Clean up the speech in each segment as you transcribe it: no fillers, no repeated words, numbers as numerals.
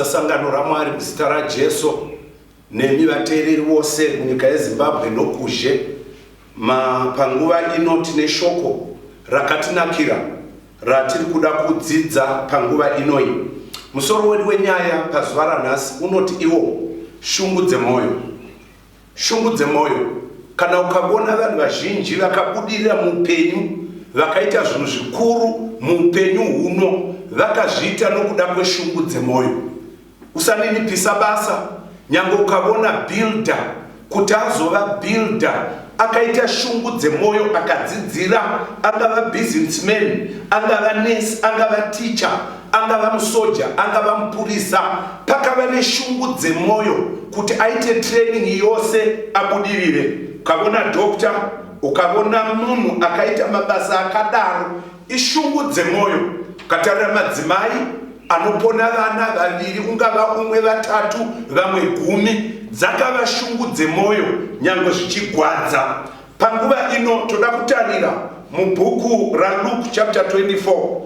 Sangano ramwari muzita raJesu nemi vateereri vose munyika yeZimbabwe nokuzhe panguva ino tine shoko rakatinakira ratiri kuda kudzidza panguva inoi. Musoro wedu wenyaya pazuva ranhasi unoti iwo shungu dzemwoyo. shungu dzemoyo. Kana ukabona vanhu vazhinji vakabudirira muupenyu vakaita zvinhu zvikuru muupenyu huno vakazviita nokuda kweshungu dzemoyo. Usaninipisa basa. Nyange ukabona builder kuti azova builder akaita shungu dzemoyo akadzidzira, angava businessman, angava nurse, angava teacher, angava musoja, angava mupurisa, pakava neshungu dzemoyo kuti aite training yose abudirire. Ukabona doctor, ukabona munhu akaita mabasa akadaro, ishungu dzemoyo. Ukatarira madzimai anopona vana vaviri, ungava umwe, vatatu, vamwe 10, dzakava shungu dzemoyo nyange zvichigwadza. Panguva ino toda kutarira mubhuku raLuke chapter 24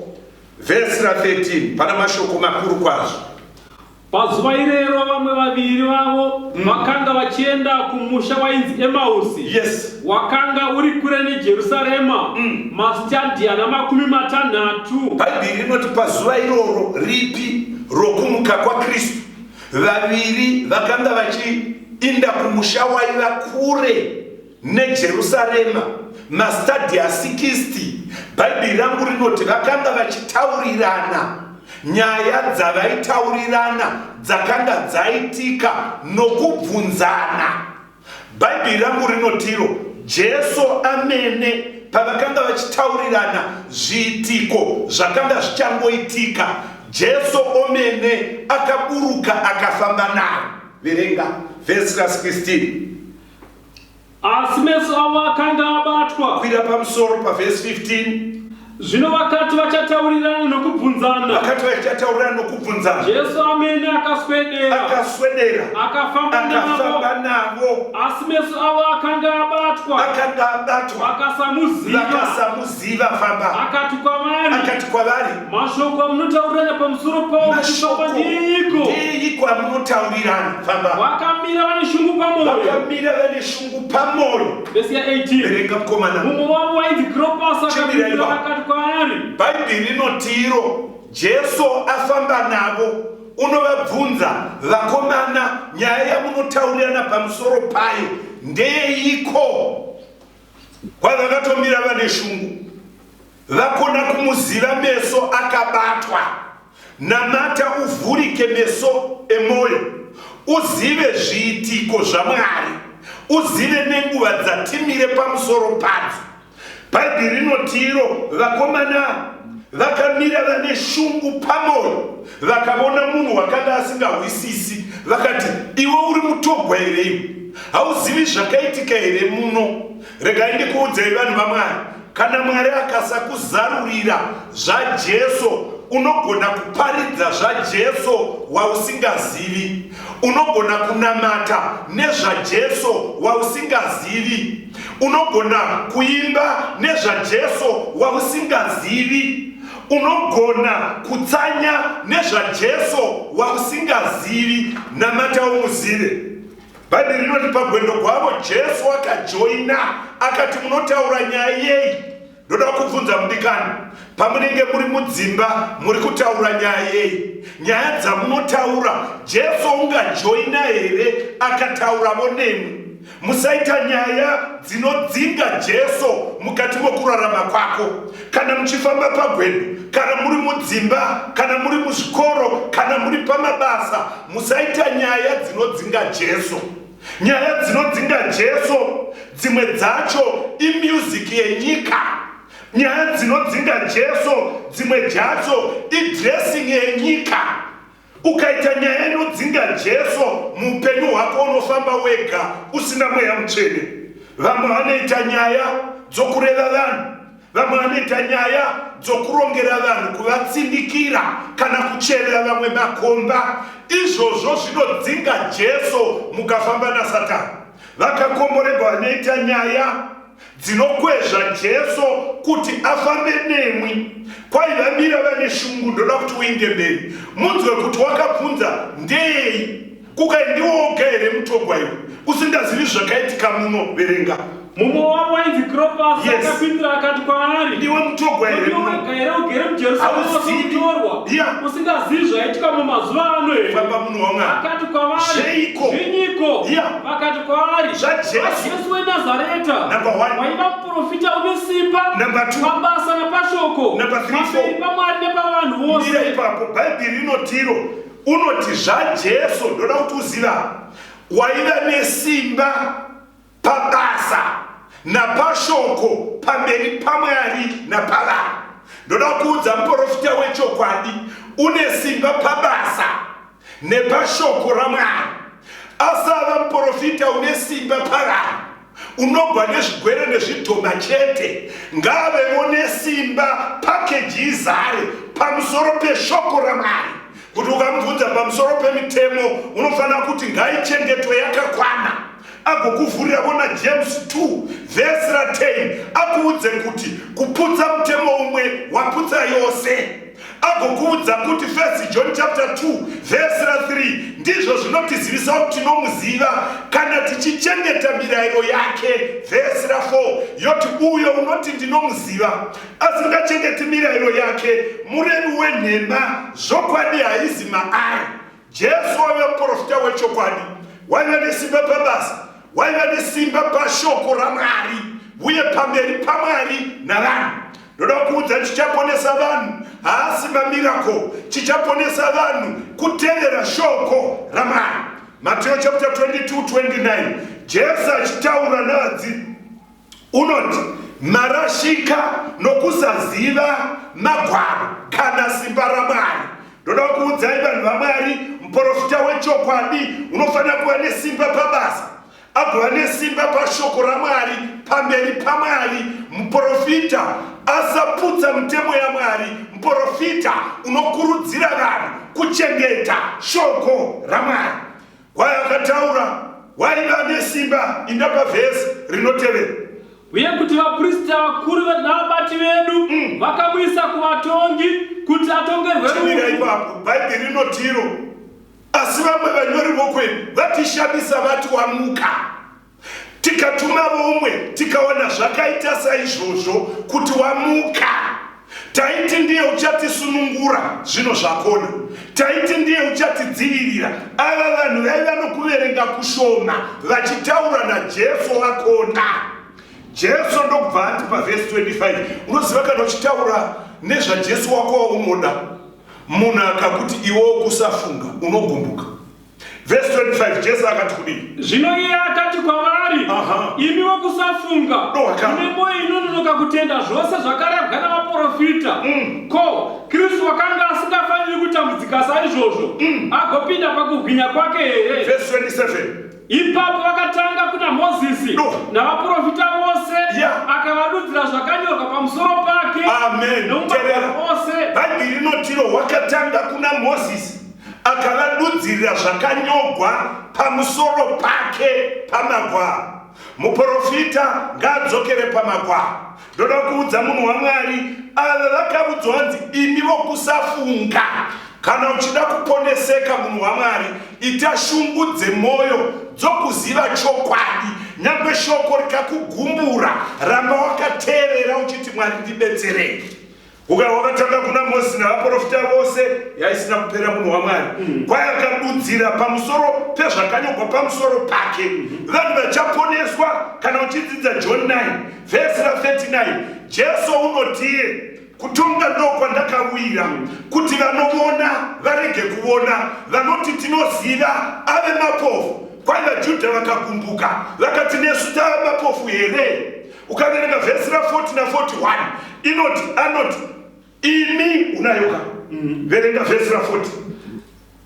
verse 13 pana mashoko makuru kwazvo. Pazuva irero vamwe vaviri vavo vakanga vachienda kumusha wainzi Emausi. Yes. Wakanga uri kure neJerusarema mastadhiya na60. Bhaibheri rinoti pazuva iroro ripi rokumuka kwaKristu, vaviri vakanga vachiinda kumusha waiva kure neJerusarema mastadhiya 60. Bhaibheri rangu rinoti vakanga vachitaurirana nyaya dzavaitaurirana dzakanga dzaitika nokubvunzana. Bhaibheri rangu rinotiro Jesu amene pavakanga vachitaurirana zviitiko zvakanga zvichangoitika, Jesu omene akaburuka akafamba navo. Verenga verse 16. Asi meso avo akanga abatwa. Kwira pamusoro pa verse 15. Zvino vakati vachataurirana nokubvunzana. Jesu amene akaswedera akafamba navo. Asi meso avo akanga abatwa. Vakasamuziva. Akati kwavari, mashoko amunotaurirana pamusoro pawo kufamba ndiiko amunotaurirana. Vakamira vane shungu pamoyo. Verse 18. Mumwe wavo wainzi Cleopas akamira akati kwaari. Bhaibheri rinotiro Jesu afamba navo, unovabvunza, vakomana, nyaya yamunotaurirana pamusoro payo ndeiko? Kwavakatomira vane shungu, vakona kumuziva meso akabatwa. Namata uvhurike meso emoyo, uzive zviitiko zvaMwari, uzive nenguva dzatimire pamusoro padzo. Bhaibheri rinotiro vakomana vakamira vane shungu pamoyo, vakabona munhu wakanga asingahwisisi, vakati iwe uri mutogwa here? Hauzivi zvakaitika here muno? Regai ndikuudzei vanhu vaMwari, kana Mwari akasakuzarurira zvaJesu, unogona kuparidza zvaJesu wausingazivi, unogona kunamata nezvaJesu wausingazivi, unogona kuimba nezvaJesu wausingazivi, unogona kutsanya nezvaJesu wausingazivi. Namata umuzive. Bhaibheri rinoti pagwendo gwavo Jesu akajoina akati, munotaura nyaya yei? Ndoda kubvunza mudikani, pamunenge muri mudzimba muri kutaura nyaya yei? Nyaya dzamunotaura Jesu ungajoina here akatauravo nemi? Musaita nyaya dzinodzinga Jesu mukati mokurarama kwako. Kana muchifamba pagwendo, kana muri mudzimba, kana muri muzvikoro, kana muri pamabasa, musaita nyaya dzinodzinga Jesu. Nyaya dzinodzinga Jesu dzimwe dzacho imusic yenyika. Nyaya dzinodzinga Jesu dzimwe dzacho idressing yenyika. Ukaita nyaya inodzinga Jesu muupenyu hwako unofamba wega usina mweya mutsvene. Vamwe vanoita nyaya dzokureva vanhu, vamwe vanoita nyaya dzokurongera vanhu, kuvatsindikira kana kucherera vamwe makomba. Izvozvo zvinodzinga Jesu mukafamba naSatani. Vakakomborerwa vanoita nyaya dzinokwezva Jesu kuti afambe nemwi. Kwaivamira vane shungu, ndoda kuti uinde mberi munzwe kuti wakabvunza ndei, kukaindiwoga here mutogwa iwe usingazivi zvakaitika muno. Verenga. Mumwe wavo wainzi Cleopas akapindura akati kwaari, ndiwe mutogwa here ugere muJerusarema sokutorwa, usingazivi zvaitika mumazuva ano here? Famba munhu waMwari. Akati kwavari, zvinyiko vakati kwaari, Jesu weNazareta, waiva muprofita une simba pabasa napashoko, pamberi paMwari nepavanhu vose. Mira ipapo Bhaibheri inotiro, unoti zvaJesu, ndoda kuti uziva, waiva nesimba pabasa napashoko pamberi paMwari napavanhu. Ndoda kuudza muprofita wechokwadi une simba pabasa nepashoko raMwari. Asava muprofita une simba pavanhu, unogwa nezvigwere nezvidhoma chete, ngavewo nesimba pakeji izare pamusoro peshoko raMwari. Kuti ukamubvunza pamusoro pemitemo unofanira kuti ngaichengetwe yakakwana. Agokuvhurira vona James 2:10 akuudze kuti kuputsa mutemo umwe waputsa yose. Agokuudza kuti 1 John 2:3 ndizvo zvinotizivisa kuti tinomuziva kana tichichengeta mirayiro yake. 4 yoti uyo unoti ndinomuziva asingachengeti mirayiro yake murevi wenhema, zvokwadi haizi maari. Jesu waiva muprofita wechokwadi, waiva nesimba pabasa, waiva nesimba pashoko raMwari uye pamberi paMwari navanhu. Ndoda kuudza chichaponesa vanhu haasi mamirako, chichaponesa vanhu kutevera shoko raMwari. Mateo 22:29 Jesu achitaura navadzidzi unoti marashika nokusaziva magwaro kana simba raMwari. Ndoda kuudzai vanhu vaMwari, muprofita wechokwadi unofanira kuva nesimba pabasa, agova nesimba pashoko raMwari pamberi paMwari. Muprofita asaputsa mitemo yaMwari, muprofita unokurudzira vanhu kuchengeta shoko raMwari. Wayakataura waiva nesimba. Inda pavhesi rinotevera, uye kuti vaprista vakuru navabati vedu vakamuisa kuvatongi kuti atongerwe munhu. Ipapo Bhaibheri rinotiro, asi vamwe vanyori vokwedu vatishamisa vati wamuka. Tikatuma vomwe tikaona zvakaita saizvozvo kuti wamuka, taiti ndiye uchatisunungura zvino zvakona, taiti ndiye uchatidzivirira. Ava vanhu vaiva nokuverenga kushoma vachitaura naJesu vakona. Jesu ndokubva ati pavhesi 25, unoziva kana uchitaura nezvaJesu wako waunoda, munhu akakuti iwewo kusafunga unogumbuka. Verse 25 Jesu akati kudini? Zvino iye akati kwavari, imiwo kusafunga, mune moyo inononoka kutenda zvose zvakarebwa navaprofita. Ko, Kristu wakanga asingafaniri kutambudzika saizvozvo agopinda pakubwinya kwake here? Verse 27 Ipapo vakatanga kuna Mozisi navaprofita vose, akavadudzira zvakanyorwa pamusoro pake. Amen. Nomumagwaro ose. Bhaibheri rinotiro wakatanga kuna Mozisi akavadudzira zvakanyorwa pamusoro pake pamagwaro. Muprofita ngaadzokere pamagwaro. Ndoda kuudza munhu waMwari, ava vakaudzwa kunzi imiwo kusafunga. Kana uchida kuponeseka munhu waMwari, ita shungu dzemoyo dzokuziva chokwadi. Nyangwe shoko rikakugumbura, ramba wakateerera uchiti Mwari ndibetserei. Wakatanga kuna Mozisi navaprofita vose, yaisina kupera munhu waMwari. Kwayakadudzira pamusoro pezvakanyorwa pamusoro pake. Vanhu vachaponeswa kana uchidzidza John 9:39 Jesu unotiye kutonga ndokwandakawira kuti vanoona varege kuona, vanoti tinoziva ave mapofu. Kwai vaJudha vakagumbuka vakati nesu tava mapofu here? Ukaverenga vhesi ra40 na41 anoti imi unayoka. Verenga vhesi ra40.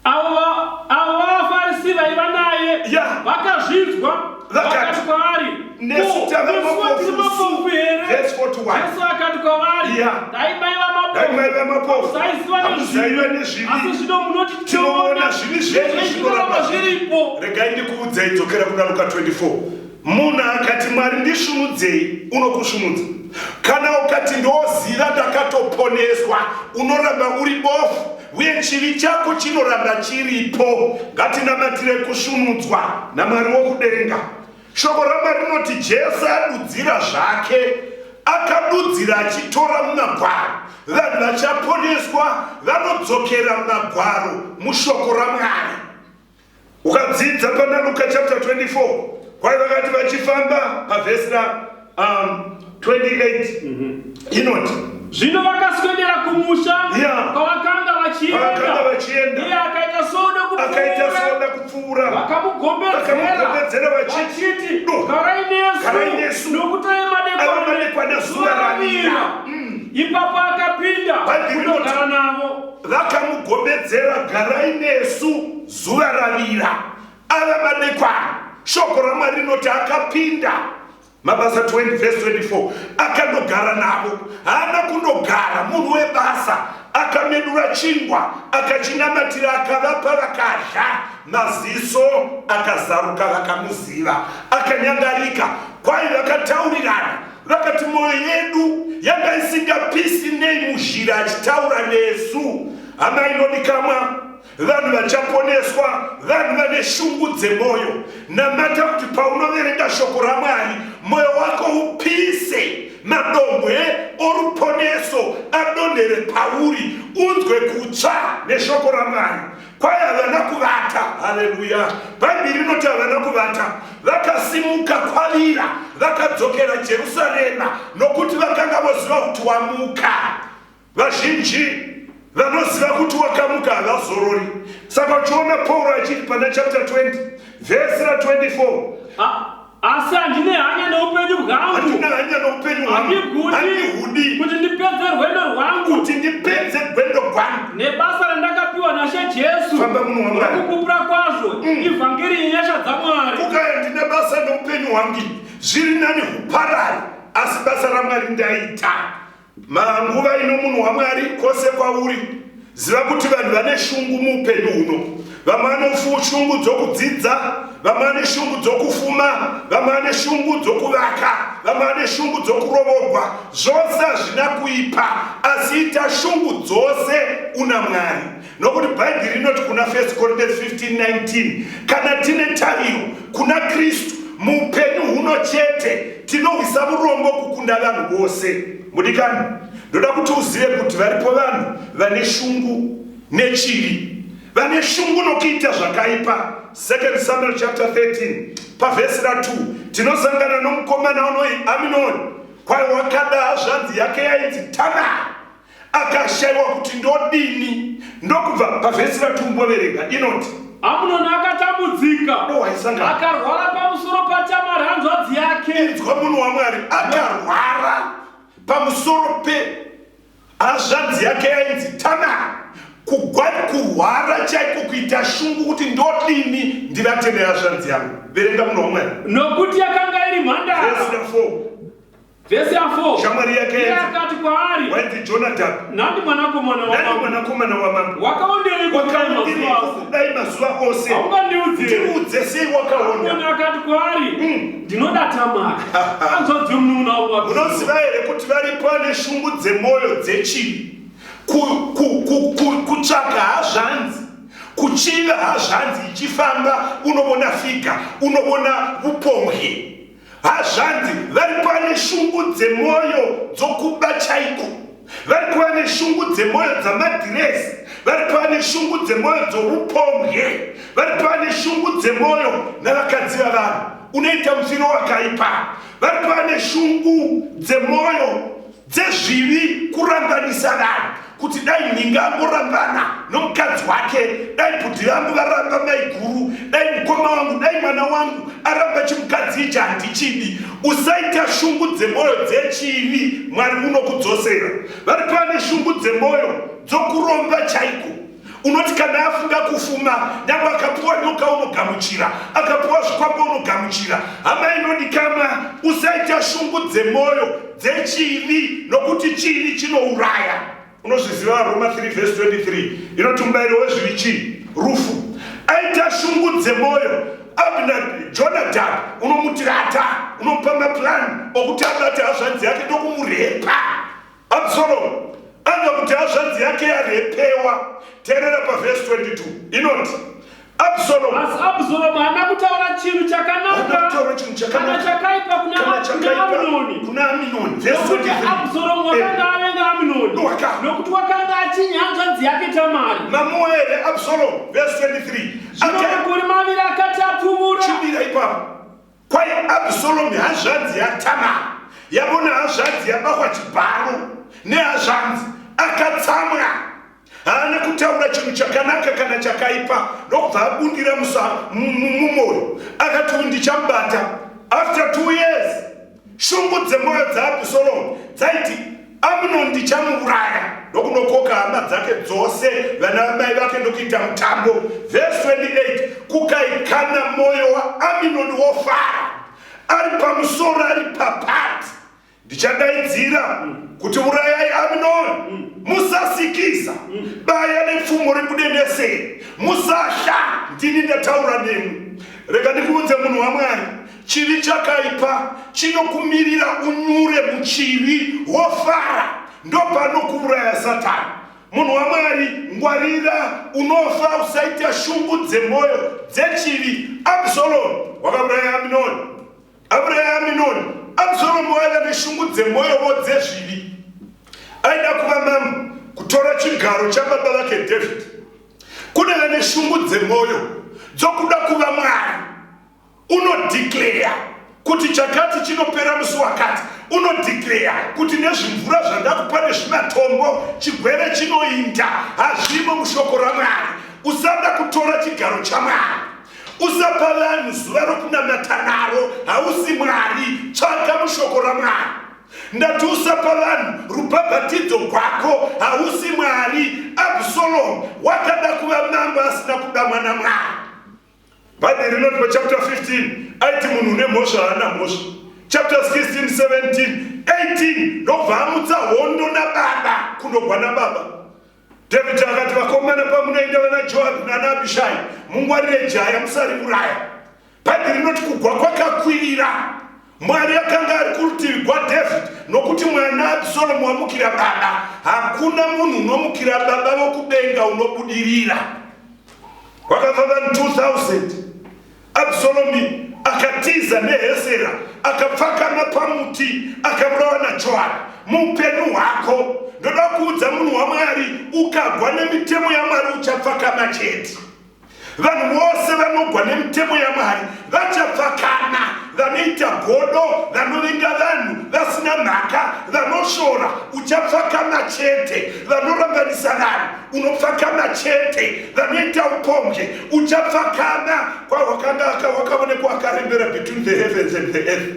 Avo vaFarisi vaiva naye vakazvinzwa vakati kwavari, nesu tava mapofu here? Vhesi 41 Jesu akati kwavari, dai maiva mapofu hamusaiva nezvivi, asi zvino munoti tinoona zvivi zvedu zvinoramba zviripo. Regai ndikuudzei, dzokera kuna Luka 24. Munhu akati Mwari ndisvinudzei, unokusvinudza. Kana ukati ndoziva ndakatoponeswa, unoramba uri bofu, uye chivi chako chinoramba chiripo. Ngatinamatire kusvinudzwa naMwari wokudenga. Shoko raMwari rinoti Jesu adudzira zvake, akadudzira achitora mumagwaro. Vanhu vachaponeswa vanodzokera mumagwaro mushoko raMwari. Ukadzidza pana Luka chapter 24 kwai vakati vachifamba pavhesi 28 inoti zvino vakaswedera kumusha kwavakanga vachienda iye akaita soda kupfuura vakamugombedzera vachiti garai nesu nokuti madekwana zuva ravira. Ipapo akapinda kundogara navo. Vakamugombedzera garai nesu zuva ravira. Ava madekwana shoko raMwari rinoti akapinda. Mabasa 20 verse 24 akandogara navo. Haana kundogara munhu webasa akamedura chingwa akachinamatira akavapa vakadya maziso akazaruka vakamuziva akanyangarika kwai vakataurirana vakati mwoyo yedu yanga isingapisi nei muzhira achitaura nesu. Hama inodikamwa vanhu vachaponeswa vanhu vane shungu dzemwoyo. Namata kuti paunoverenga shoko raMwari mwoyo wako upise madombwe oruponeso adonhere pauri unzwe kutsva neshoko raMwari. Kwai havana kuvata. Haleluya. Bhaibheri rinoti havana kuvata. Vakasimuka kwavira vakadzokera Jerusarema nokuti vakanga voziva kuti wamuka. Vazhinji vanoziva kuti wakamuka havazorori. Saka uchiona Pauro achiti pana chapter 20 verse 24 asi handine hanya noupenyu hwangu. Handina hanya noupenyu hwangu. Handihudi kuti ndipedze rwendo rwangu. Kuti ndipedze rwendo rwangu nebasa randakapiwa naShe Jesu. Famba munhu waMwari. Nokukupura kwazvo ivhangeri yenyasha dzaMwari. Kukaya ndine basa noupenyu hwangu zviri nani huparari asi basa raMwari ndaita. Manguva ino munhu waMwari kwose kwauri ziva kuti vanhu vane shungu muupenyu huno. Vamwe vane shungu dzokudzidza, vamwe vane shungu dzokufuma, vamwe vane shungu dzokuvaka, vamwe vane shungu dzokurovogwa. Zvose hazvina kuipa asi ita shungu dzose una Mwari. Nokuti Bhaibheri rinoti kuna 1 Corinthians 15:19 kana tine tariro kuna Kristu muupenyu huno chete tinorwisa urombo kukunda vanhu vose. Mudikani, ndoda kuti uzive kuti varipo vanhu vane shungu nechivi, vane shungu nokuita zvakaipa. 2 Samuel chapter 13 pavhesi 2 tinosangana nomukomana unoi Aminoni. Kwai wakada zvanzi yake yainzi Tamari akashayiwa kuti ndodini. Ndokubva pavhesi 2 mboverenga inoti Amunoni akatambudzika akarwara pamusoro paTamari hanzvadzi yake. Inzwa munhu waMwari akarwara pamusoro pehazvadzi yake yainzi Tamari. Kurwara chaiko kuita shungu kuti ndodini ndivatende hazvadzi yangu. Verenga munhu waMwari. Nokuti yakanga iri mhandara. Vhesi 4 shamwari yake akati kwaari waiti Jonadab nandi mwanakomana wamambo wakaondereko kudai mazuva ose tiudze sei wakaona. Amnoni akati kwaari ndinoda Tamari hanzvadzi yomunun'una wangu. Unoziva here kuti varipo vane shungu dzemwoyo dzechivi, kutsvaga hazvanzi, kuchiva hazvanzi ichifamba unobona figa unobona upombwe. Hazvanzi varipo vane shungu dzemwoyo dzokuba chaiko, varipo vane shungu dzemwoyo dzamadhiresi, varipo vane shungu dzemwoyo dzorupombwe, varipo vane shungu dzemwoyo navakadzi vavanhu unoita mufiro wakaipa, varipo vane shungu dzemwoyo dzezvivi kurambanisa vanhu kuti dai ndingangorambana nomukadzi wake, dai bhudhi vangu varamba maiguru, dai mukoma wangu, dai mwana wangu aramba chimukadzi ichi handichidi. Usaita shungu dzemwoyo dzechivi, Mwari unokudzosera. Varipo vane shungu dzemwoyo dzokuromba chaiko, unoti kana afunga kufuma nyangwe akapuwa nyoka unogamuchira, akapuwa zvikwambo unogamuchira. Hama inodikamwa, usaita shungu dzemwoyo dzechivi nokuti chivi chinouraya. Unozviziva Roma 3 verse 23 inoti mubayiro wezvivi chii? Rufu. Aita shungu dzemwoyo. Jonadab unomutirata, unomupa mapurani okuti abate hazvanzi yake ndokumurepa. Absalomu anga kuti hazvanzi yake yarepewa. Teerera pavhesi 22 inoti Absalomu. Asi Absalomu haana kutaura chinhu chakanaka kana chakaipa kuna Aminoni. Verse 23. Absalomu wakanga avenga Aminoni nokuti wakanga achinya hanzvadzi yake Tamari. Mamuere Absalomu. Verse 23. Zvino makore maviri akati apfuura Absalomu hanzvadzi yaTamari yabona hanzvadzi yabakwa chibharo nehanzvadzi akatsamwa, haana kutaura chinhu chakanaka kana chakaipa, ndokubva abundira mumwoyo akati ndichamubata. After 2 years shungu dzemwoyo dzaAbsalomu dzaiti Amnon ndichamuuraya, ndokunokoka hama dzake dzose vana mai vake ndokuita mutambo. Verse 28, kukaikana mwoyo waAmnon wofara ari pamusoro ari papati. Ndichadaidzira kuti urayai Amnon, musasikisa, baya nepfumo rekudendesera, musasha, ndini ndataura nemi. Rega ndikuudze munhu waMwari, chivi chakaipa chinokumirira unyure muchivi wofara, ndopano kuuraya Satani. Munhu waMwari, ngwarira unofa usaita shungu dzemwoyo dzechivi. Absalomu wakauraya Amnon. Absalomu waiva neshungu dzemwoyo dzezvivi. Aida kuva mambo, kutora chigaro chababa vake David. Kune vane shungu dzemwoyo dzokuda kuva Mwari. Unodeclare kuti chakati chinopera musi wakati. Unodeclare kuti nezvimvura zvandakupa nezvimatombo chigwere chinoinda hazvimo mushoko raMwari. Usada kutora chigaro chaMwari. Usapa vanhu zuva rokunamata naro, hausi Mwari. Tsvaka mushoko raMwari. Ndati usapa vanhu rubhabhatidzo rwako, hausi Mwari. Absalomu wakada kuva mambo asina kuda mwana Mwari. Bhaibheri rinoti pachapter 15 aiti munhu une mhosva haana mhosva. Chapter 16, 17, 18 ndobva amutsa hondo nababa kundogwa nababa. David akati vakomana pamunoenda vana Joabhu nana Abishai, mungwarire jaya musariuraya. Bhaibheri rinoti kugwa kwakakwirira. Mwari akanga ari kurutivi rwaDavid nokuti mwana Absalomu wamukira baba. Hakuna munhu unomukira baba vokudenga unobudirira. Wakafa vanhu 2000. Absalomu akatiza neHesera, akapfakama pamuti, akaurawa naJoabu. Muupenyu hwako ndoda kuudza munhu waMwari, ukagwa nemitemo yaMwari uchapfakama chete. Vanhu vose vanogwa nemitemo yaMwari vachapfakama, vanoita godo, vanovenga vanhu vasina mhaka, vanoshora, uchapfakama chete. Vanorambanisa vanhu unopfakama chete. Vanoita upombwe uchapfakama. Kwawakaonekwa akarembera between the heavens and the earth.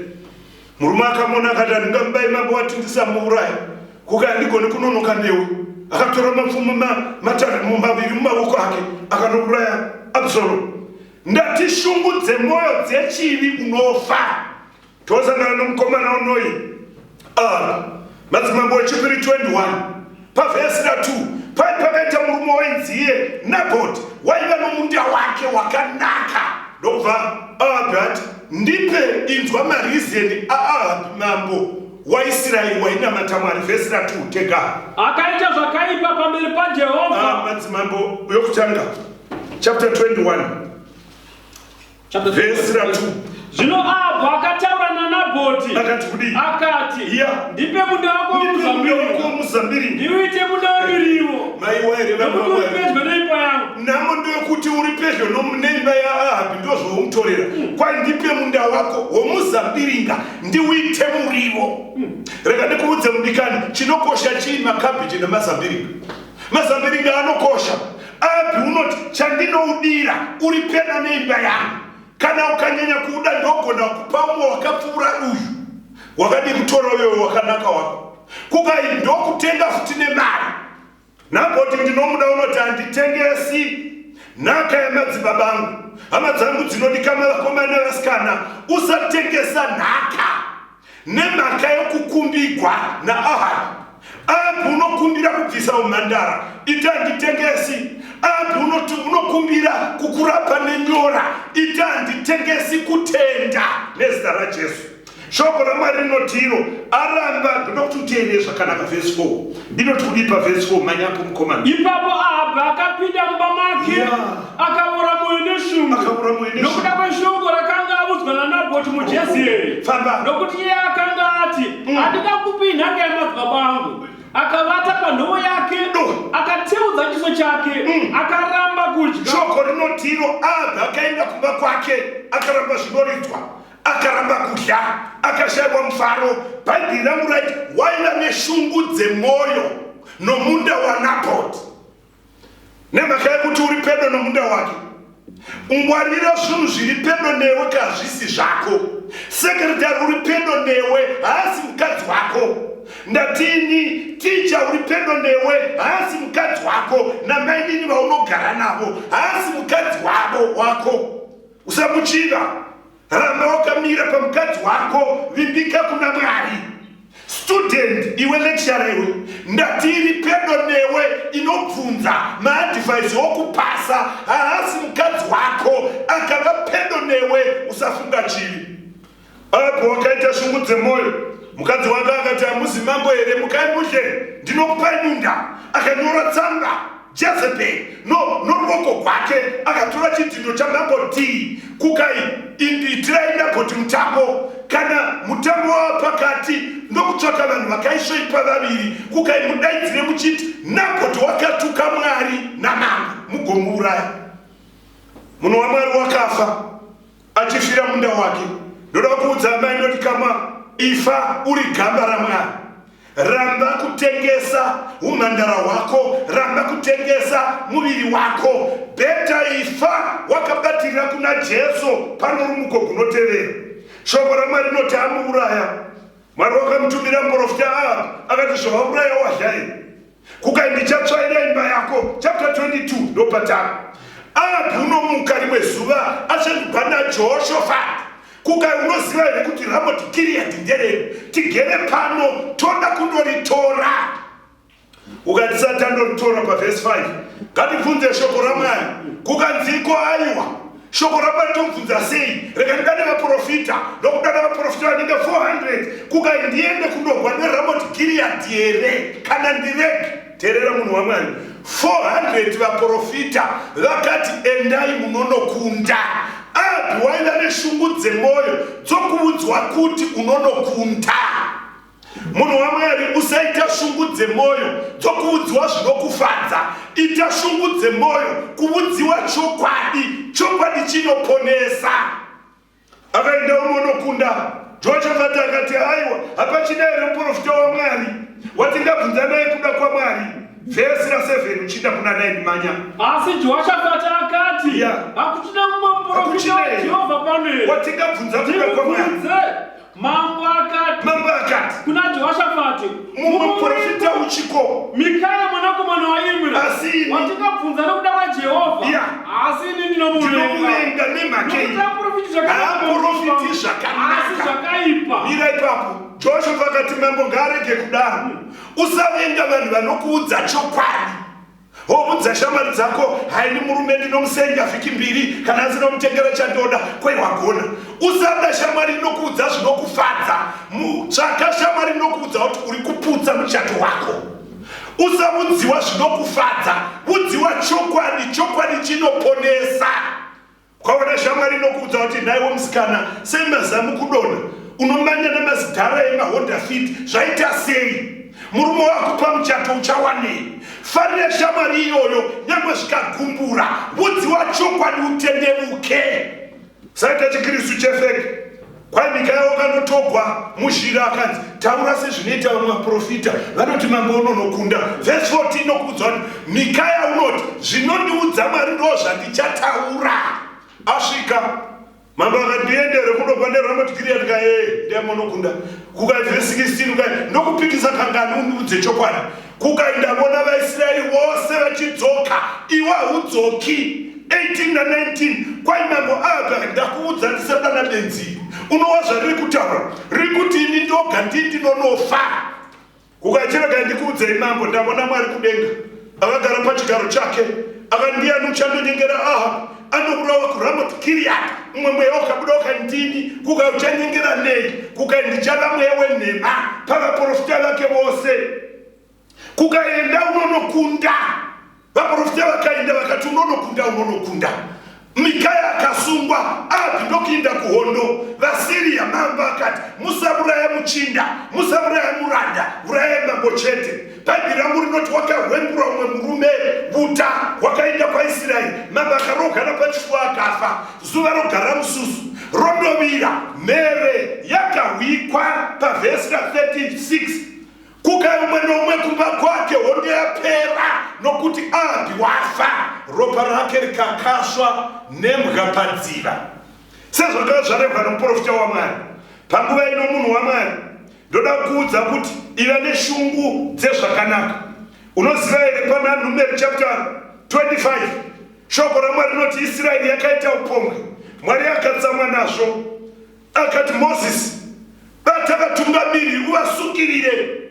Murume akamona akati ndingamubai mambo wati ndisamuuraya, kuka ndigoni kunonoka newe. Akatora mapfumo maviri mumavoko ake akandouraya Absalomu. Ndati shungu dzemwoyo dzechivi unofa. Tosangana nomukomana unoyi madzimambo echipiri 21 pavhesi ra2 pakaita murume wainziye Nabhoti waiva nomunda wake wakanaka. Ndobva Ahabhi ati ndipe inzwa marizeni aAhabhi mambo waIsraeri wainamata Mwari. Vhesi ra2 tega. Akaita zvakaipa pamberi paJehovha. Madzimambo yokutanga chapter 21 vhesi ra2. Zvino Ahabhi akataura naNabhoti akati, ndipe munda wako womuzambiringa, ndiuite munda wemirivo, nokuti uri pedyo neimba yangu. Nhamo ndeyokuti uri pedyo neimba yaAhabhi ndozvoumutorera. Kwai ndipe munda wako womuzambiringa, ndiuite murivo. Rega ndikuudze mudikani, chinokosha chii makabhiji nemazambiringa? Mazambiringa anokosha. Ahabhi unoti chandinoudira uri pedo neimba yangu. Kana ukanyanya kuuda ndogona kupa umwe wakapfuura uyu, wakadi kutora uyo wakanaka wako. Kukai ndokutenga futi nemari. Nabhoti ndinomuda unoti handitengesi nhaka yamadzibaba angu. Hama dzangu dzinodikama vakomana nevasikana, usatengesa nhaka nemhaka yokukumbigwa naAhabhi. Ahabhi unokumbira kubvisa umhandara, iti handitengesi. Ahabhi unokumbira kukurapa nenyora, iti handitengesi kutenda nezita raJesu. Shoko raMwari rinotiro aramba ndokuteerera zvakanaka. Vhesi 4 ndinoti kudipa vhesi 4 manyapo mukomana. Ipapo Ahabhi akapinda mumba make akaura mwoyo neshungu nokuda kweshoko rakanga audzwa naNabhoti muJezireeri. Nokuti iye akanga ati handida kupi nhaka yamadzibaba angu. Akavata panhoo yake, akateudza chiso chake, akaramba kudya. Shoko rinotiro Ahabhi akaenda kumba kwake akaramba zvinoridzwa. akaramba kudya, akashaywa mufaro. Bhaibheri ramurati waiva neshungu dzemwoyo nomunda waNabhoti. Nemhaka yekuti uri pedo nomunda wake, ungwarira zvinhu zviri pedo newe kazvisi zvako. Sekretari uri pedo newe haasi mukadzi wako. Ndatini ticha uri pedo newe haasi mukadzi wako. Namai nini vaunogara navo haasi mukadzi wako. Usamuchiva. Ramba wakamira pamukadzi wako, vimbika kuna Mwari. Student, iwe lecturer iwe, ndatiri pedo newe inobvunza maadvice okupasa haasi mukadzi wako. Akava pedo newe usafunga chivi. Apo wakaita shungu dzemwoyo, mukadzi wako akati hamuzi mambo here, mukai mudye, ndinokupai nyunda. Akanyora tsamba Jezebel noruoko rwake, akatora chidzindo chaNabhoti. Kukai itirai Nabhoti mutambo, kana mutambo wapakati ndokutsvaka vanhu vakaishoipa vaviri. Kukai mudaidzire muchiti Nabhoti wakatuka Mwari namambo, mugomuuraya. Munhu waMwari wakafa achifira munda wake. Ndoda kuudza amai ndoti kama ifa uri gamba raMwari, ramba kutengesa umhandara hwako, ramba kutengesa muviri wako. Beta ifa wakabatirira kuna Jesu pano rumuko kunotevera. Shoko raMwari rinoti amuuraya. Mwari wakamutumira muprofita Ahabu akati zvawauraya wadya. Kukai ndichatsvaira imba yako. Chapter 22 ndopatapa. Ahabu unomuka rimwe zuva achandibva naJehoshafati. Kukai unoziva here kuti Ramoti Gileadhi nderero, tigere pano toda kundoritora. Ukati satandoritora pavhesi 5, ngatibvunze shoko raMwari. Kukanziko aiwa shoko raMwari tomubvunza sei? Rega ndidane vaprofita, nokudana vaprofita vanenge 400. Kukai ndiende kundogwa neRamoti Gileadhi here kana ndirege? Teerera munhu waMwari, 400 vaprofita vakati endai munonokunda. Ahabu waiva neshungu dzemwoyo dzokuudzwa kuti unonokunda. Munhu waMwari, usaita shungu dzemwoyo dzokuudzwa zvinokufadza. Ita shungu dzemwoyo kuudziwa chokwadi. Chokwadi chinoponesa. Akaenda unonokunda. Jehoshafati akati aiwa, hapachina here muprofita waMwari watingabvunza naye kuda kwaMwari? Vhesi ra7 uchida kuna 9 manya. Asi Jehoshafati akati hakuchina mumwe muprofita waJehovha pano. Watingabvunza kuda kwaMwari. Mambo akati kuna Jehoshafati mumwe muprofita uchiko, Mikaya mwanakomana waImri. Watingabvunza nokuda kwaJehovha. Asi nini ndinomuvenga nemhaka iyi. Haaprofiti zvakaipa. Mira ipapo Jehoshafati akati mambo ngaarege kudaro. Usavenga vanhu vanokuudza chokwadi. Woudza shamwari dzako, haini murume ndinomusenga vhiki 2 kana asina kumutengera chandoda, kwai wagona. Usada shamwari inokuudza zvinokufadza. Tsvaka shamwari inokuudza kuti uri kuputsa muchato wako. Usamudziwa zvinokufadza, udziwa chokwadi. Chokwadi chinoponesa. Kwaona shamwari inokuudza kuti nhaiwo musikana, semazamu kudona, unomanya namazidhara emaHonda Fit, zvaita sei? Murume wako pamuchato uchawanei? Farira shamwari iyoyo nyangwe zvikagumbura. Udziwa chokwadi utendeuke. Saita chiKristu chefeke. Kwai Mikaya wakanotogwa muzhira akanzi taura sezvinoita vamwe vaprofita vanoti mambo unonokunda. Vhesi 14 nokuudza kuti Mikaya unoti zvinondiudza Mwari ndo zvandichataura. Asvika mambo akandiendere kunogwa neRamoti Gileadhi kaye ndiamonokunda. Kukai vhesi 16 kukai ndokupikisa kangani uniudze chokwadi. Kukai ndabona vaIsraeri vose vachidzoka, iwe haudzoki. 18 na 19 kwai mambo aga ndakuudza ndisadana benzi. Unowaza riri kutaura, riri kuti ini ndoga ndinonofa. Kukachirega ndikuudzei mambo, ndabona Mwari kudenga akagara pachigaro chake, akandiani uchandonyengera Ahabu anourawa kuRamoti Gileadhi. Umwe mweya wakabuda wakandini. Kukai uchanyengera nei? Kukai ndichava mweya wenhema pavaprofita vake vose. Kukaenda unonokunda. Vaprofita vakaenda vakati unonokunda. Mikaya akasungwa, Ahabu ndokuenda kuhondo. VaSiria mambo akati musauraya muchinda, musauraya muranda, uraya mambo chete. bhaibheri rangu rinoti wakahwembura umwe murume buta wakaenda kwaIsraeri mabaka rogara pachifuva akafa zuva rogara mususu rondovira mhere yakahwikwa pavhesi ra36 kukaya umwe nomwe kumba kwake hondo yapera nokuti ambi wafa ropa rake rikakasva nemhga padziva sezvakanga zvarevwa nomuprofita waMwari panguva ino munhu waMwari ndoda kuudza kuti iva neshungu dzezvakanaka unoziva here pana Numeri chapter 25 shoko raMwari rinoti Israeri yakaita uponga Mwari akatsamwa nazvo akati Mozisi batakatungamiriri uvasungirire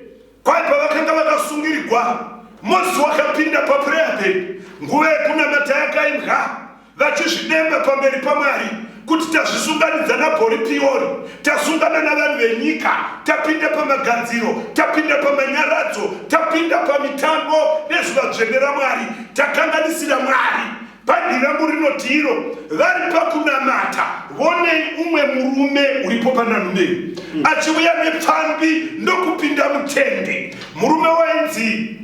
kwai pavakanga vakasungirirwa Mozisi wakapinda paprayer bed nguva yekunamata yakaimha vachizvidemba pamberi paMwari kuti tazvisunganidza naBhori Piori tasungana navanhu venyika tapinda pamagadziro tapinda pamanyaradzo tapinda pamitambo nezuva dzvene raMwari takanganisira Mwari bhaibheri rangu rinoti iro vari pakunamata vonei umwe murume uripo pana Numeri achiuya nepfambi ndokupinda mutende murume wainzi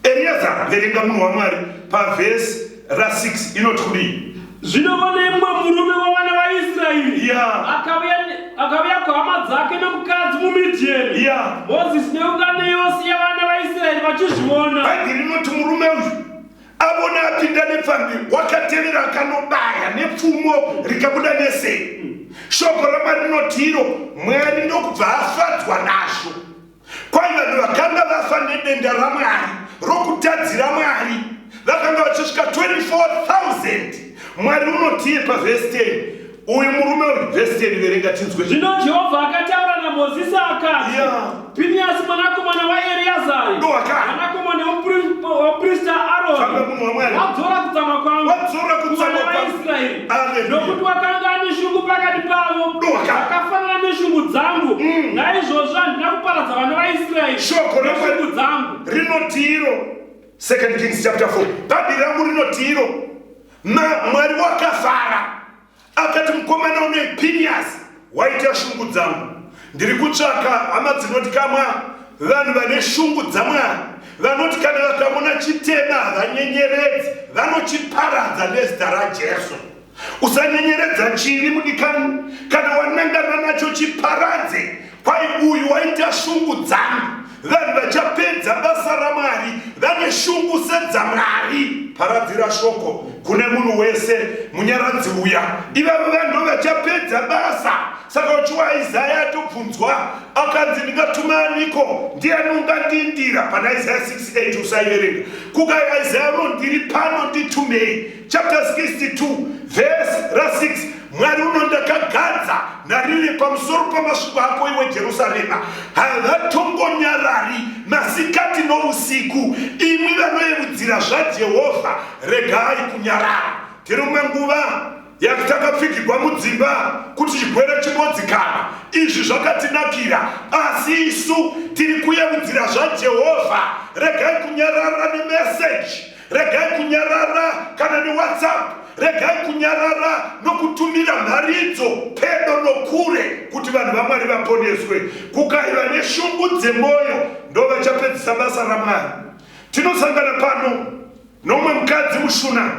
Eliezari verenga munhu waMwari pavhesi ra6 inoti kudii zvino pane mumwe murume wavana vaIsraeri akauya kuhama dzake nomukadzi muMidhiani Mozisi neungano yose yavana vaIsraeri vachizviona bhaibheri rinoti murume uyu avona apinda nepfambi wakatevera akanobaya nepfumo rikabuda nesei shoko raMwari rinoti iro Mwari ndokubva afadzwa nazvo kwai vanhu vakanga vafa nedenda raMwari rokutadzira Mwari vakanga vachisvika 24,000 Mwari unotiye pavhesi 10 uyu murume uyu vhesi 10 verenga tinzwe zvino Jehovha akataura naMozisi akati Piniasi mwanakomana waEreazari mwanakomana womuprista Aroni wadzora kutsamwa kwangu kuvana vaIsraeri nokuti wakanga ane shungu pakati pavo vakafanana neshungu dzangu naizvozvo handina kuparadza vana vaIsraeri shoko neshungu dzangu rinoti iro 2 Kings chapter 4 bhaibheri rangu rinoti iro Mwari wakafara akati mukomana unoi Piniasi waita shungu dzangu ndiri kutsvaka hama dzinoti kamwa vanhu vane shungu dzaMwari vanoti kana vakamona chitema havanyenyeredzi vanochiparadza nezita raJesu usanyenyeredza chivi mudikani kana wanangana nacho chiparadze kwai uyu waita shungu dzangu vanhu vachapedza basa raMwari vane shungu sedzaMwari paradzira shoko kune munhu wese munyaradzi uya ivavo vanhu vachapedza basa saka uchiwa Isaya atobvunzwa akanzi ndingatumaniko ndiani ungandindira pana Isaya 6:8 usaiverenga kukai Isaya ndiri pano nditumei chapter 62 verse ra6 Mwari unondakagadza nariri pamusoro pamasvingo ako iwe Jerusarema havatongonyarari masikati nousiku imwi vanoyevudzira zvaJehovha regai kunyarara tiri mumwe nguva yatakapfigirwa mudzimba kuti chigwere chimodzikana izvi zvakatinakira asi isu tiri kuyevudzira zvaJehovha regai kunyarara nemeseji regai kunyarara kana neWhatsApp regai kunyarara nokutumira mharidzo pedo nokure kuti vanhu vaMwari vaponeswe kukaiva neshungu dzemwoyo ndo vachapedzisa basa raMwari tinosangana pano nomwe mukadzi mushuna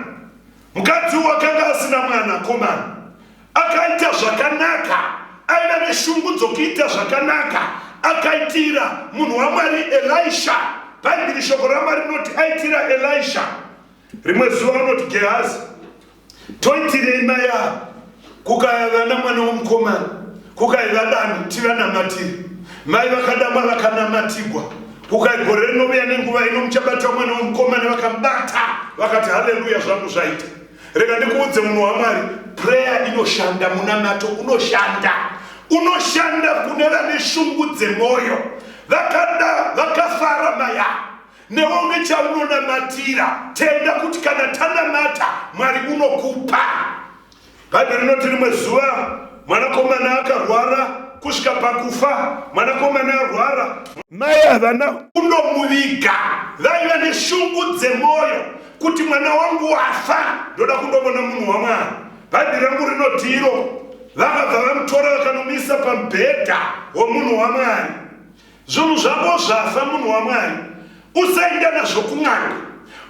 mukadzi wakanga asina mwana komana akaita zvakanaka aiva neshungu dzokuita zvakanaka akaitira munhu waMwari Elisha bhaibheri shoko raMwari rinoti aitira Elisha rimwe zuva unoti Gehazi toitirei maya kukaiva namwana womukomana kukaiva danhu tivanamatiri mai vakadamwa vakanamatigwa kukai gore rinovuya nenguva ino muchabata mwana womukomana vakamubata vakati haleluya zvangu zvaita rega ndikuudze munhu waMwari prayer inoshanda munamato unoshanda kune vane shungu dzemwoyo vakafara maya newe une chaunonamatira tenda kuti kana tanamata Mwari unokupa bhaibheri rinoti rimwe zuva mwanakomana akarwara kusvika pakufa mwanakomana arwara mai havana kundomuviga vaiva neshungu dzemwoyo kuti mwana wangu wafa ndoda kundovona munhu waMwari bhaibheri rangu rinoti iro vakabva vamutora vakanomisa pamubhedha womunhu waMwari zvinhu zvako zvafa munhu waMwari usaenda nazvo kun'anga,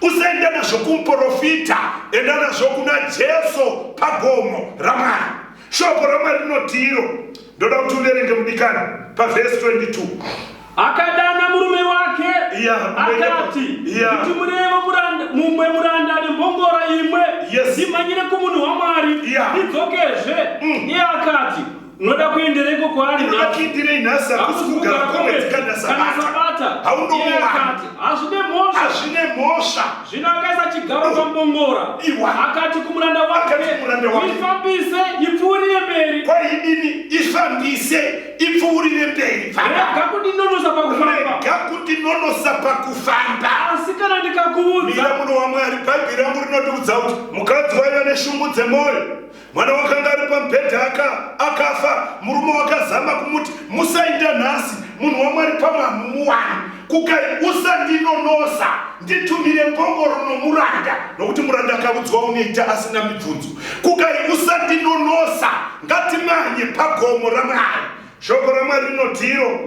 usaenda nazvo kumuprofita, enda nazvo kuna Jesu pagomo raMwari. Shoko raMwari rinoti iro, ndoda kuti uverenge mudikani pavhesi 22. Akadana murume wake akati kuti mumwe muranda nembongora imwe imanyire kumunhu waMwari idzokezve. Iye akati unoda kuendereko kwaari nhasi akusukugara kwemwedzi kana Sabata. Iye akati hazvine mhosva. Zvino akaisa chigaro pambongora akati kumuranda wake ifambise ipfuurire mberi. Kwaidini ifambise ipfuurire mberi. Rega kundinonosa pakufamba. Asi kana ndikakuudza, mira munhu waMwari, Bhaibheri rangu rinotiudza kuti mukadzi waiva neshungu dzemwoyo, mwana wakanga ari pamubhedha akafa, murume wakazama kumuti musaenda nhasi, munhu waMwari pamwe hamumuwani, kukai usandinonosa, nditumire mbongoro nomuranda, nokuti muranda akaudzwa unoita asina mibvunzo. Kukai usandinonosa, ngatimanye pagomo raMwari. Shoko raMwari rinoti iro,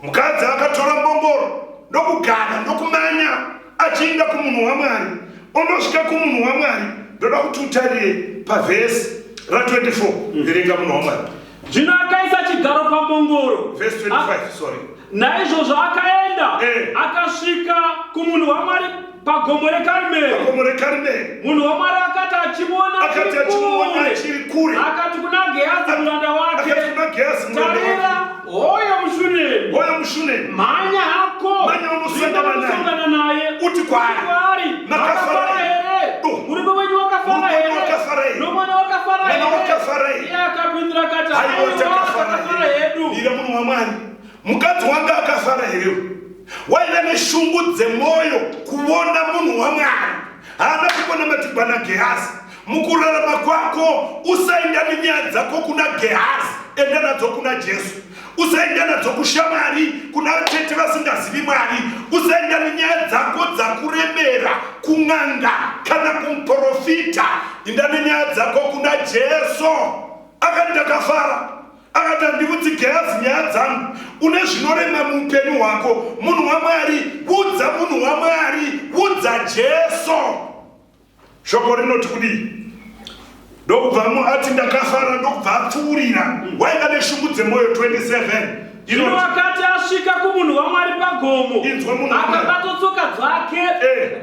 mukadzi akatora mbongoro ndokugara ndokumanya achienda kumunhu waMwari. Ondosvika kumunhu waMwari, ndoda kuti utarire pavhesi ra24. Verenga munhu waMwari. Zvino akaisa chigaro pambongoro. Verse 25, sorry. Naizvozvo akaenda akasvika kumunhu waMwari pagomo reKarimeri. Munhu waMwari akati achimuona achiri kure, akati kuna Gehazi muranda wake, tarira, hoyo muShunemi, manya hako, unosangana naye, uti kwaari, makafara here, murume wenyu wakafara here, nomwana wakafara here. Iye akapindura akati, haiwa takafara hedu. Ira munhu waMwari, mukadzi wanga akafara here, waiva neshungu dzemwoyo kuona munhu waMwari. Haana kuona madhibana Gehazi. Mukurarama kwako usaenda nenyaya dzako kuna Gehazi, enda nadzo kuna Jesu. Usaenda nadzo kushamwari, kuna vatete vasingazivi Mwari. Usaenda nenyaya dzako dzakuremera kun'anga kana kumuprofita, enda nenyaya dzako kuna Jesu. Akati ndakafara, akati handivudzi Gehazi nyaya dzangu, une zvinorema muupenyu hwako. Munhu waMwari, udza munhu waMwari, udza Jesu. Shoko rinoti kudii? Ndokubvamo ati ndakafara, ndokubva apfuurira. Wainga neshungu dzemwoyo 27. Zvino akati asvika kumunhu waMwari pagomo, akabata tsoka dzake,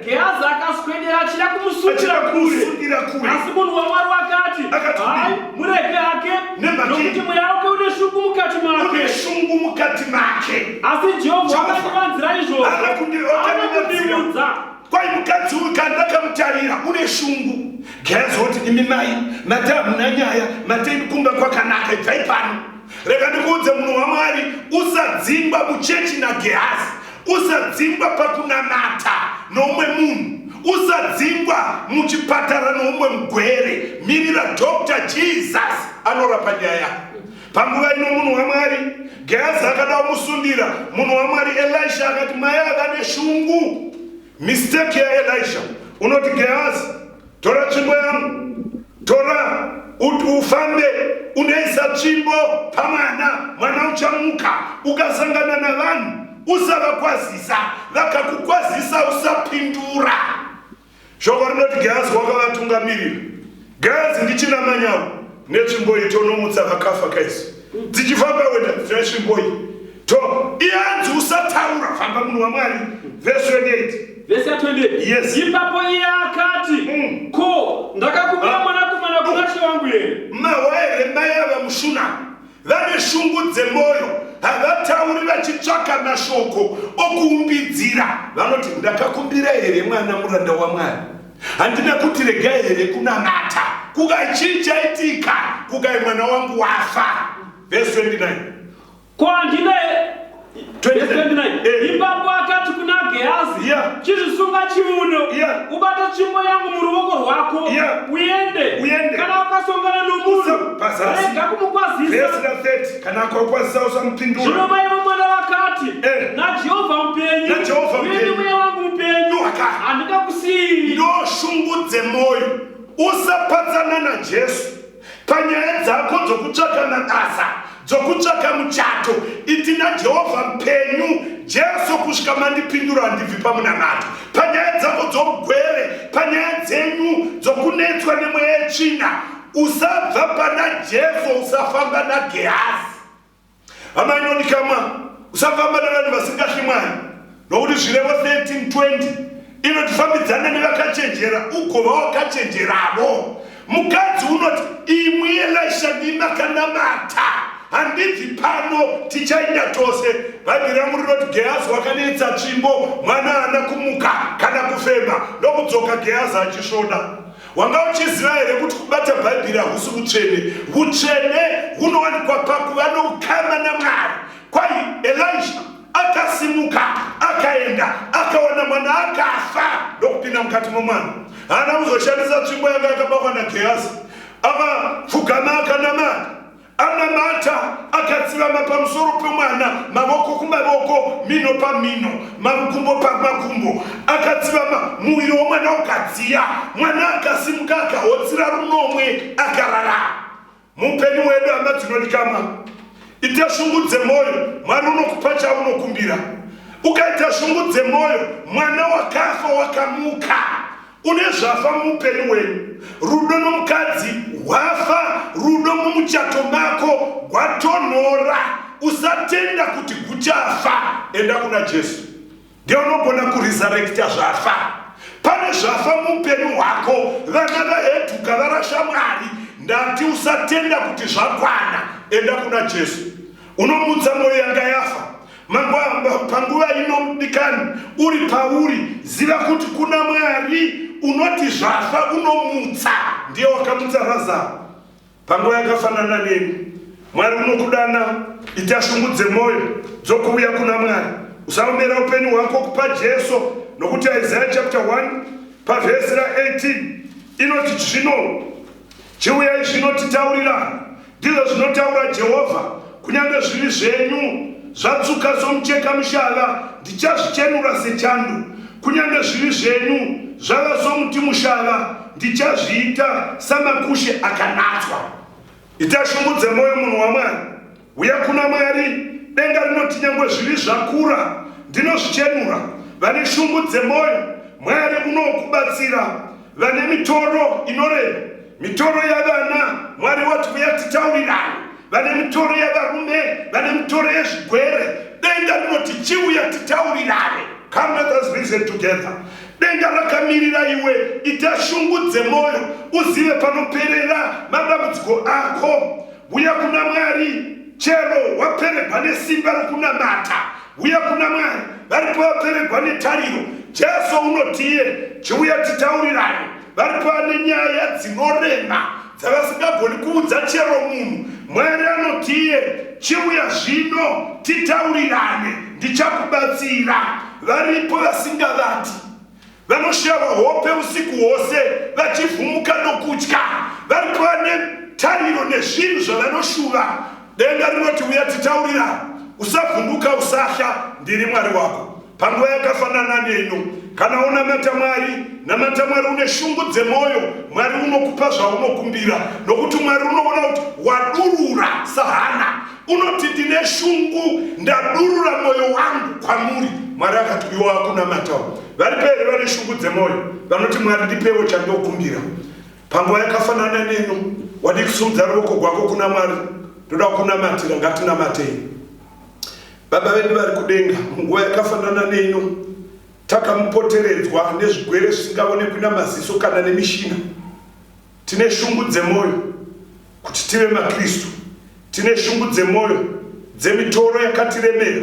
Gehazi akaswedera achida kumusundira kure. Asi munhu waMwari akati, hai, murege hake, nokuti mweya wake une shungu mukati make. Asi Jehovha akandivanzira izvozvo, anokundiudza. Kwai mukadzi uyu kandakamutarira une shungu. Gehazi oti, imi mai, mati hamuna nyaya, mati kumba kwakanaka, ibvai pano. Rega ndikuudze munhu waMwari, usadzingwa muchechi naGehazi, usadzingwa pakunamata nomwe munhu, usadzingwa muchipatara nomwe mugwere. Mirira Dr. Jesus anorapa nyaya yako. Panguva ino munhu waMwari, Gehazi akada kumusundira. Munhu waMwari Elisha akati, mai ava neshungu. Mistake ya Elisha, unoti Gehazi, tora tsvimbo yangu, tora ufambe unoisa tsvimbo mwana uchamuka. Ukasangana navanhu usavakwazisa, vakakukwazisa usapindura. Shoko rinoti Gehazi wakavatungamirira. Gehazi ndichina manyawu netsvimbo iyi tonomutsa vakafa kaisi, dzichifamba wenda dzetsvimbo iyi. Iyanzi usataura, famba munhu waMwari. Verse 28. Verse 28. Yes. Ipapo iye akati, ko ndakakumira mwanakomana kuna she wangu here. Mawaere mayava muShunami, vane shungu dzemwoyo, havatauri vachitsvaka mashoko okuumbidzira. Vanoti, ndakakumbira here mwana muranda waMwari, handina kuti regai here kunamata, kukai chii chaitika, kukai mwana wangu wafa. Verse 29. Ko handina 29. Ipapo akati kuna Gehazi, chizvisunga chiuno, ubata tsvimbo yangu muruoko rwako, uende. Kana ukasongana nomunhu, rega kumukwazisa. Kana akakwazisa usamupindura. Zvino mai vomwana vakati, naJehovha mupenyu, uye mweya wangu mupenyu, handingakusiyi. Ndoshungu dzemwoyo, usapatsana naJesu panyaya dzako dzokutsvaka mabasa, dzokutsvaka muchato. Itina Jehovha mupenyu, Jesu kusvika mandipindura handibvi pamunamato. Panyaya dzako dzogwere, panyaya dzenyu dzokunetswa nemweya yetsvina, usabva pana Jesu, usafamba naGehazi. Hama inodikamwa, usafamba navanhu vasingatyi Mwari. Nokuti Zvirevo 13:20 inotifambidzana nevakachenjera, ugova wakachenjeravo. Mukadzi unoti, imwe Elisha ndimakanamata, handibvi pano, tichaenda tose. Bhaibheri rangu rinoti Gehazi wakanetsa tsvimbo, mwana haana kumuka kana kufema, ndokudzoka Gehazi achisvoda. Wanga uchiziva here kuti kubata Bhaibheri hahusi utsvene? Utsvene hunowanikwa pakuva noukama naMwari. Kwai Elisha akasimuka, akaenda, akaona mwana akafa, ndokupinda mukati momwana. Haana kuzoshandisa tsvimbo yanga yakabakwa naGehazi. Akapfugama akanamata, anamata, akatsivama pamusoro pemwana, mavoko kumavoko, mino pamino, makumbo pamakumbo. Akatsivama, muviri womwana ukadziya, mwana akasimuka, akahotsira runomwe, akarara. Mupenyu wedu hama dzinodikama, ita shungu dzemoyo, Mwari unokupa chaunokumbira. Ukaita shungu dzemoyo, mwana wakafa wakamuka. Une zvafa muupenyu wenyu. Rudo nomukadzi hwafa, rudo mumuchato mako hwatonhora. Usatenda kuti guchafa, enda kuna Jesu. Ndiye unogona kuresurrecta zvafa. Pane zvafa muupenyu hwako, vana vahetuka varasha Mwari. Ndati usatenda kuti zvakwana, enda kuna Jesu. Unomutsa mwoyo yanga yafa. Panguva ino dikani, uri pauri, ziva kuti kuna Mwari. Unoti zvafa unomutsa, ndiye wakamutsa Razaro. Panguva yakafanana nemi, Mwari unokudana, ita shungu dzemoyo dzokuuya kuna Mwari. Usaomera upenyu hwako kupa Jesu, nokuti Isaiah chapter 1 pavhesi ra18 inoti zvino chiuyai zvinotitaurira, ndizvo zvinotaura Jehovha, kunyange zvivi zvenyu zvatsuka somucheka mushava, ndichazvichenura sechando. Kunyange zvivi zvenyu zvava somuti mushava, ndichazviita samakushe akanatswa. Ita shungu dzemoyo munhu waMwari, uya kuna Mwari. Denga rinoti nyangwe zvivi zvakura, ndinozvichenura. Vane shungu dzemoyo, Mwari unokubatsira. Vane mitoro inorema, mitoro yavana, Mwari wati uya titaurirane. Vane mitoro yavarume, vane mitoro yezvigwere, denga rinoti chiuya titaurirane. Come let us reason together. Denga rakamirira iwe, ita shungu dzemoyo, uzive panoperera madambudziko ako. Uya kuna Mwari, chero waperegwa nesimba rokunamata. Uya kuna Mwari, varipo vaperegwa netariro. Jesu unotiye, chiuya titaurirane. Varipo vane nyaya dzinorema, dzavasingagoni kuudza chero munhu. Mwari anotiye, chiuya zvino titaurirane, ndichakubatsira. Varipo vasingavati, vanoshava hope usiku hwose, vachivhumuka nokutya. Varipo vane tariro nezvinhu zvavanoshuva. Denga rinoti uya titaurirane, usavhunduka usahya, ndiri Mwari wako. Panguva yakafanana neino, kana unamata Mwari, namata Mwari une shungu dzemoyo, Mwari unokupa zvaunokumbira. Nokuti Mwari unoona kuti wadurura saHana. Unoti ndine shungu, ndadurura mwoyo wangu kwamuri. Mwari akati iwo akunamatawo. Varipo here vane shungu dzemoyo, vanoti Mwari ndipewo chandokumbira. Panguva yakafanana neino, wadi kusumudza ruoko rwako kuna Mwari. Ndoda kunamatira, ngatinamatei. Baba vedu vari kudenga, munguva yakafanana neino, takamupoteredzwa nezvigwere zvisingaonekwi namaziso kana nemishina. Tine shungu dzemoyo kuti tive maKristu. Tine shungu dzemoyo dzemitoro yakatiremera.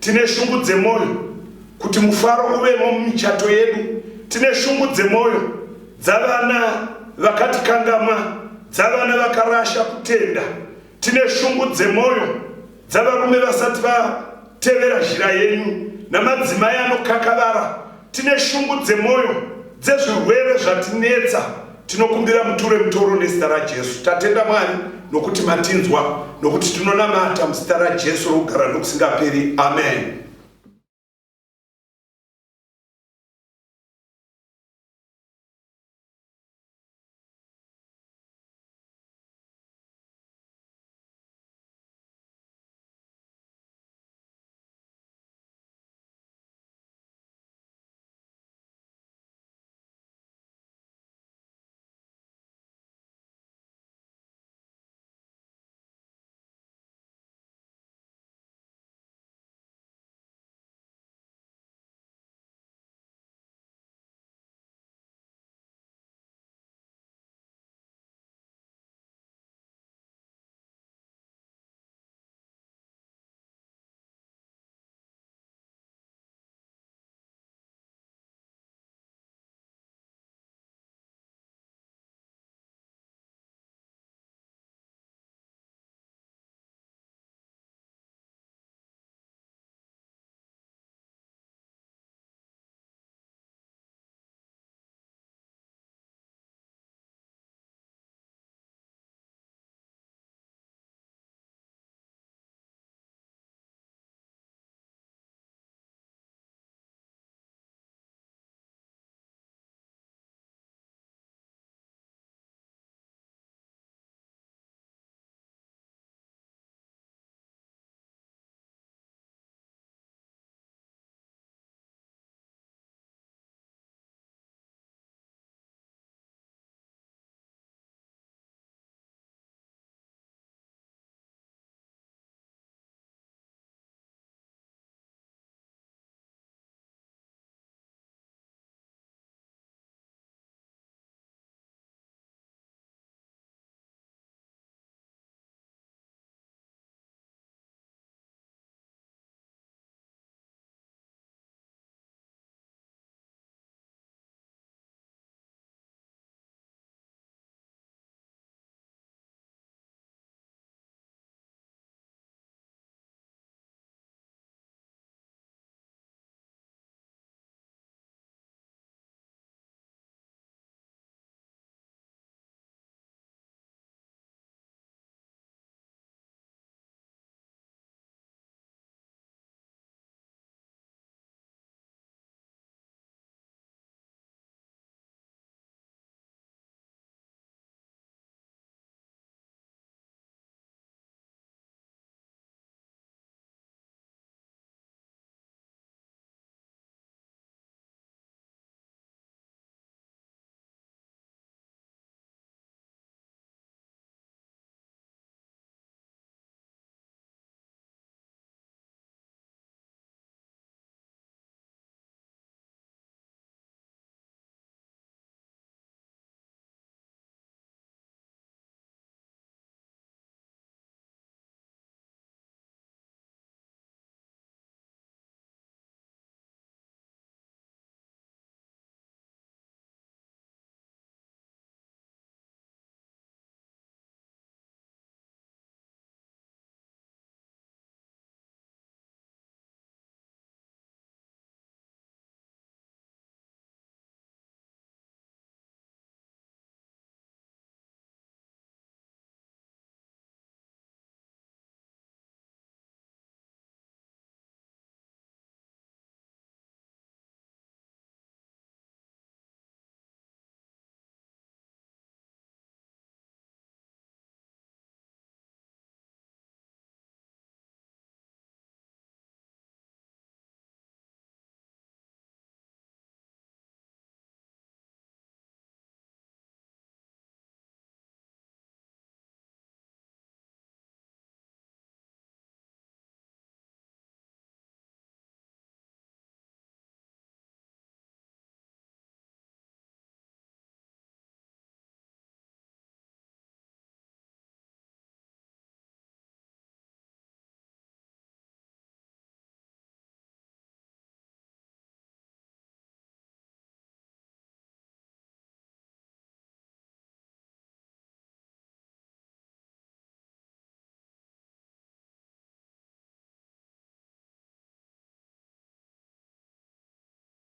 Tine shungu dzemoyo kuti mufaro uvemo mumichato yedu. Tine shungu dzemoyo dzavana vakatikangama, dzavana vakarasha kutenda. Tine shungu dzemoyo dzavarume vasati vatevera zhira yenyu, namadzimai anokakavara. Tine shungu dzemoyo dzezvirwere zvatinetsa. Tinokumbira muture mutoro nezita raJesu. Tatenda Mwari nokuti matinzwa, nokuti tinonamata muzita raJesu rogara nokusingaperi. Amen.